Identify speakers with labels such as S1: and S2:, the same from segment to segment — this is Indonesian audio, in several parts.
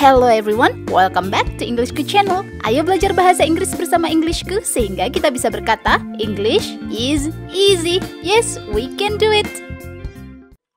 S1: Hello everyone, welcome back to Englishku channel. Ayo belajar bahasa Inggris bersama Englishku sehingga kita bisa berkata English is easy. Yes, we can do it.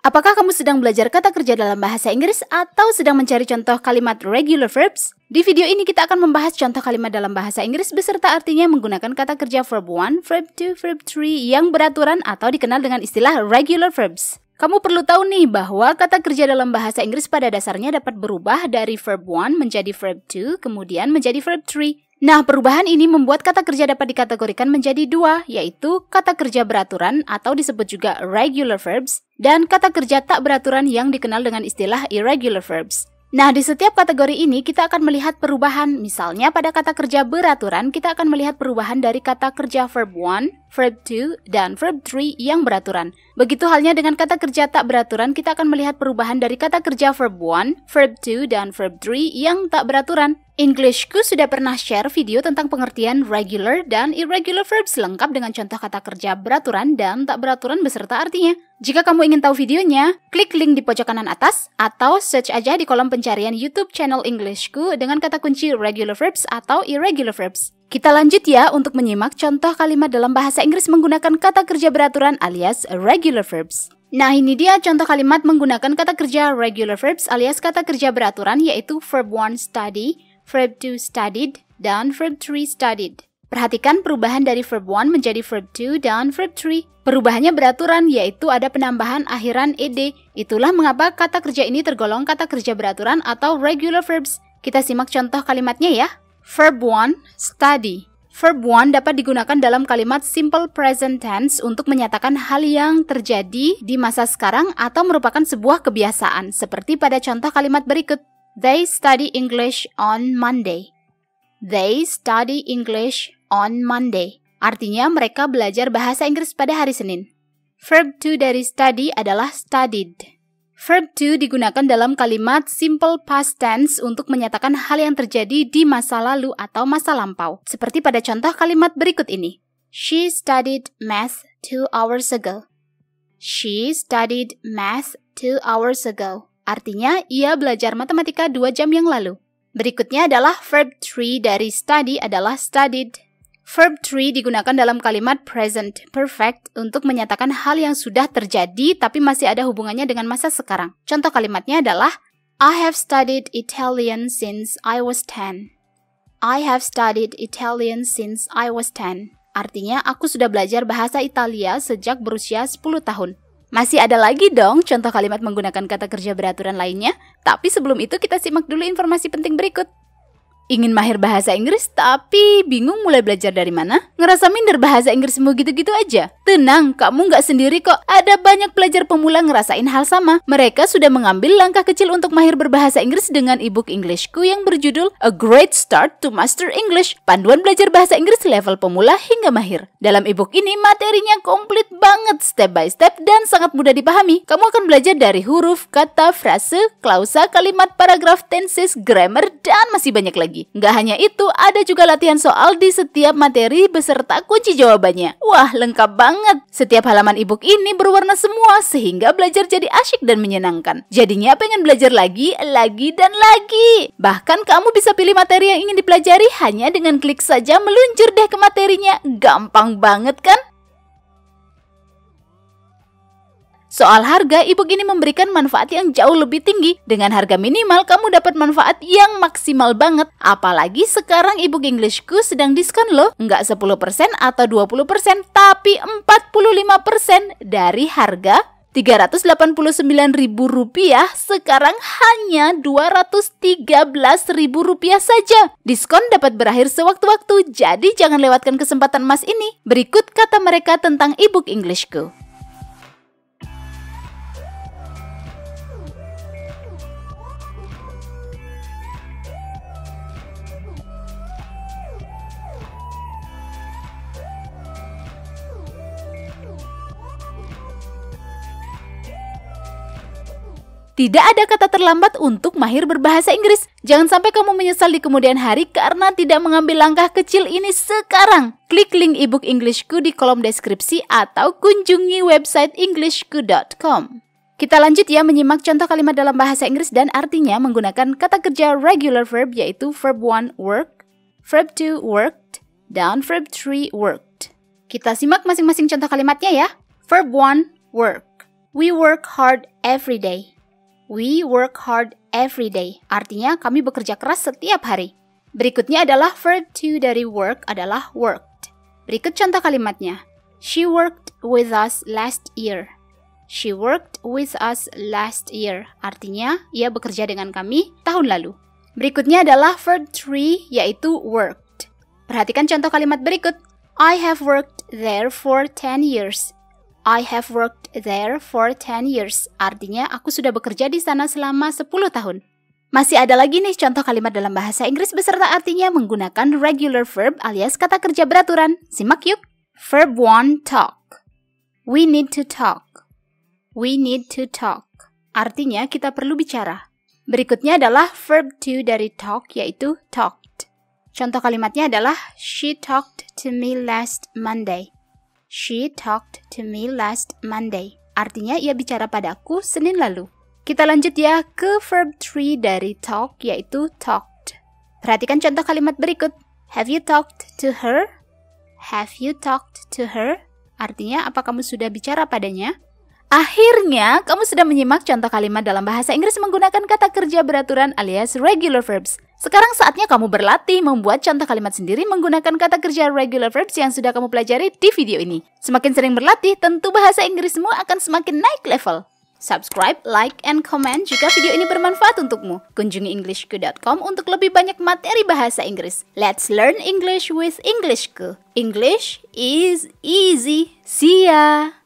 S1: Apakah kamu sedang belajar kata kerja dalam bahasa Inggris atau sedang mencari contoh kalimat regular verbs? Di video ini kita akan membahas contoh kalimat dalam bahasa Inggris beserta artinya menggunakan kata kerja verb 1, verb 2, verb 3 yang beraturan atau dikenal dengan istilah regular verbs. Kamu perlu tahu nih bahwa kata kerja dalam bahasa Inggris pada dasarnya dapat berubah dari verb 1 menjadi verb 2, kemudian menjadi verb 3. Nah, perubahan ini membuat kata kerja dapat dikategorikan menjadi dua, yaitu kata kerja beraturan atau disebut juga regular verbs, dan kata kerja tak beraturan yang dikenal dengan istilah irregular verbs. Nah, di setiap kategori ini kita akan melihat perubahan. Misalnya pada kata kerja beraturan, kita akan melihat perubahan dari kata kerja verb 1, verb 2, dan verb 3 yang beraturan. Begitu halnya dengan kata kerja tak beraturan, kita akan melihat perubahan dari kata kerja verb 1, verb 2, dan verb 3 yang tak beraturan. Englishku sudah pernah share video tentang pengertian regular dan irregular verbs lengkap dengan contoh kata kerja beraturan dan tak beraturan beserta artinya. Jika kamu ingin tahu videonya, klik link di pojok kanan atas atau search aja di kolom pencarian YouTube channel Englishku dengan kata kunci regular verbs atau irregular verbs. Kita lanjut ya untuk menyimak contoh kalimat dalam bahasa Inggris menggunakan kata kerja beraturan alias regular verbs. Nah, ini dia contoh kalimat menggunakan kata kerja regular verbs alias kata kerja beraturan, yaitu verb 1 study, verb 2 studied, dan verb 3 studied. Perhatikan perubahan dari verb 1 menjadi verb 2 dan verb 3. Perubahannya beraturan, yaitu ada penambahan akhiran ed. Itulah mengapa kata kerja ini tergolong kata kerja beraturan atau regular verbs. Kita simak contoh kalimatnya ya. Verb 1, study. Verb 1 dapat digunakan dalam kalimat simple present tense untuk menyatakan hal yang terjadi di masa sekarang atau merupakan sebuah kebiasaan, seperti pada contoh kalimat berikut. They study English on Monday. They study English on Monday. Artinya mereka belajar bahasa Inggris pada hari Senin. Verb 2 dari study adalah studied. Verb 2 digunakan dalam kalimat simple past tense untuk menyatakan hal yang terjadi di masa lalu atau masa lampau. Seperti pada contoh kalimat berikut ini. She studied math 2 hours ago. She studied math 2 hours ago. Artinya, ia belajar matematika 2 jam yang lalu. Berikutnya adalah verb 3 dari study adalah studied. Verb 3 digunakan dalam kalimat present perfect untuk menyatakan hal yang sudah terjadi tapi masih ada hubungannya dengan masa sekarang. Contoh kalimatnya adalah I have studied Italian since I was 10. I have studied Italian since I was 10. Artinya, aku sudah belajar bahasa Italia sejak berusia 10 tahun. Masih ada lagi dong contoh kalimat menggunakan kata kerja beraturan lainnya, tapi sebelum itu kita simak dulu informasi penting berikut. Ingin mahir bahasa Inggris tapi bingung mulai belajar dari mana? Ngerasa minder bahasa Inggrismu gitu-gitu aja? Tenang, kamu nggak sendiri kok. Ada banyak pelajar pemula ngerasain hal sama. Mereka sudah mengambil langkah kecil untuk mahir berbahasa Inggris dengan ebook Englishku yang berjudul A Great Start to Master English. Panduan belajar bahasa Inggris level pemula hingga mahir. Dalam ebook ini materinya komplit banget, step by step dan sangat mudah dipahami. Kamu akan belajar dari huruf, kata, frase, klausa, kalimat, paragraf, tenses, grammar, dan masih banyak lagi. Nggak hanya itu, ada juga latihan soal di setiap materi beserta kunci jawabannya. Wah, lengkap banget. Setiap halaman ebook ini berwarna semua sehingga belajar jadi asyik dan menyenangkan. Jadinya pengen belajar lagi, dan lagi. Bahkan kamu bisa pilih materi yang ingin dipelajari hanya dengan klik saja meluncur deh ke materinya. Gampang banget kan? Soal harga, ebook ini memberikan manfaat yang jauh lebih tinggi. Dengan harga minimal, kamu dapat manfaat yang maksimal banget. Apalagi sekarang ebook Englishku sedang diskon loh. Nggak 10% atau 20%, tapi 45% dari harga Rp389.000 sekarang hanya Rp213.000 saja. Diskon dapat berakhir sewaktu-waktu, jadi jangan lewatkan kesempatan emas ini. Berikut kata mereka tentang ebook Englishku. Tidak ada kata terlambat untuk mahir berbahasa Inggris. Jangan sampai kamu menyesal di kemudian hari karena tidak mengambil langkah kecil ini sekarang. Klik link ebook Englishku di kolom deskripsi atau kunjungi website englishku.com. Kita lanjut ya menyimak contoh kalimat dalam bahasa Inggris dan artinya menggunakan kata kerja regular verb yaitu verb 1 work, verb 2 worked, dan verb 3 worked. Kita simak masing-masing contoh kalimatnya ya. Verb 1 work. We work hard every day. We work hard every day. Artinya kami bekerja keras setiap hari. Berikutnya adalah verb 2 dari work adalah worked. Berikut contoh kalimatnya. She worked with us last year. She worked with us last year. Artinya, ia bekerja dengan kami tahun lalu. Berikutnya adalah verb 3, yaitu worked. Perhatikan contoh kalimat berikut. I have worked there for 10 years. I have worked there for 10 years. Artinya, aku sudah bekerja di sana selama 10 tahun. Masih ada lagi nih contoh kalimat dalam bahasa Inggris beserta artinya menggunakan regular verb alias kata kerja beraturan. Simak yuk. Verb 1, talk. We need to talk. We need to talk. Artinya kita perlu bicara. Berikutnya adalah verb 2 dari talk yaitu talked. Contoh kalimatnya adalah She talked to me last Monday. She talked to me last Monday. Artinya ia bicara padaku Senin lalu. Kita lanjut ya ke verb 3 dari talk yaitu talked. Perhatikan contoh kalimat berikut. Have you talked to her? Have you talked to her? Artinya apa kamu sudah bicara padanya? Akhirnya, kamu sudah menyimak contoh kalimat dalam bahasa Inggris menggunakan kata kerja beraturan alias regular verbs. Sekarang saatnya kamu berlatih membuat contoh kalimat sendiri menggunakan kata kerja regular verbs yang sudah kamu pelajari di video ini. Semakin sering berlatih, tentu bahasa Inggrismu akan semakin naik level. Subscribe, like, and comment jika video ini bermanfaat untukmu. Kunjungi englishku.com untuk lebih banyak materi bahasa Inggris. Let's learn English with Englishku. English is easy. See ya!